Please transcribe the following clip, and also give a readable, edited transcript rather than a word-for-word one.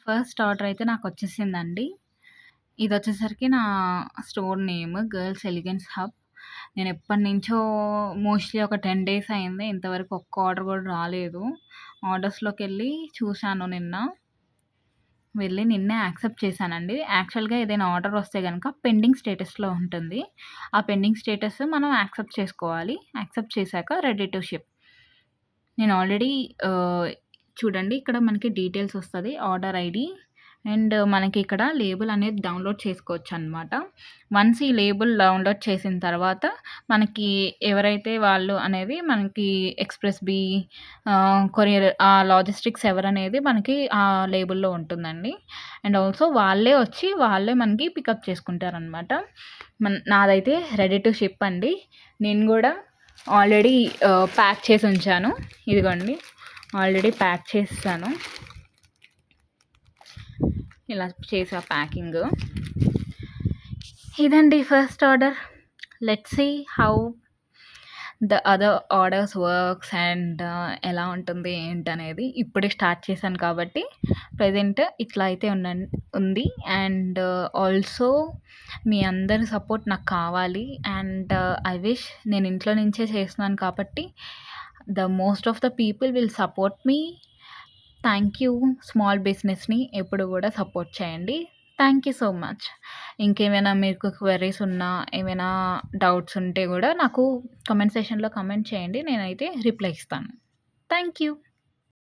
First order అయితే నాకొచ్చేసిందండి. ఇదొచ్చేసరికి నా store name girls elegance hub. నేనెప్పటినుంచో మోస్ట్‌లీ ఒక 10 డేస్ అయింది. ఇంతవరకు ఒక్క ఆర్డర్ గూడా రాలేదు. ఆర్డర్స్‌లోకెళ్ళి చూశాను నిన్న. వెళ్ళి నిన్నే యాక్సెప్ట్ చేశానండి. యాక్చువల్‌గా ఏదైనా ఆర్డర్ వస్తే గనక పెండింగ్ స్టేటస్‌లో ఉంటుంది. ఆ పెండింగ్ స్టేటస్ మనం యాక్సెప్ట్ చేసుకోవాలి. యాక్సెప్ట్ చేశాక రెడీ టు షిప్. నేను ఆల్రెడీ ఆహ్, చూడండి ఇక్కడ మనకి డీటెయిల్స్ వస్తది. ఆర్డర్ ఐడీ అండ్ మనకి ఇక్కడ లేబుల్ అనేది డౌన్‌లోడ్ చేసుకోవచ్చనమాట. వన్స్ ఈ లేబుల్ డౌన్‌లోడ్ చేసిన తర్వాత మనకి ఎవరైతే వాళ్ళు అనేది మనకి ఎక్స్‌ప్రెస్ బీ కొరియర్ లాజిస్టిక్స్ ఎవరనేది మనకి ఆ లేబుల్‌లో ఉంటుందండి. అండ్ ఆల్సో వాళ్ళే వచ్చి వాళ్ళే మనకి పికప్ చేసుకుంటారనమాట. నాదైతే రెడీ టు షిప్ అండి. నేను గూడా ఆల్రెడీ ప్యాక్ చేసి ఉంచాను. ఇదిగోండి ఆల్రెడీ ప్యాక్ చేసేసాను. ఇలా చేసా ప్యాకింగు. ఇదండి first order. Let's see how the other orders works and ఎలా ఉంటుంది ఏంటనేది. ఇప్పుడే స్టార్ట్ చేశాను కాబట్టి ప్రెజెంట్ ఇట్లా అయితే ఉంది. అండ్ ఆల్సో మీ అందరి సపోర్ట్ నాకు కావాలి. అండ్ ఐ విష్ నేను ఇంట్లో నుంచే చేస్తున్నాను కాబట్టి the most of the people will support me. Thank you. Small బిజినెస్‌ని ఎప్పుడు గూడా సపోర్ట్ చేయండి. Thank you so much. ఇంకేమైనా మీకు క్వెరీస్ ఉన్నా, ఏమైనా డౌట్స్ ఉంటే గూడా నాకు కామెంట్ సెక్షన్‌లో కామెంట్ చేయండి. నేనైతే రిప్లై ఇస్తాను. Thank you.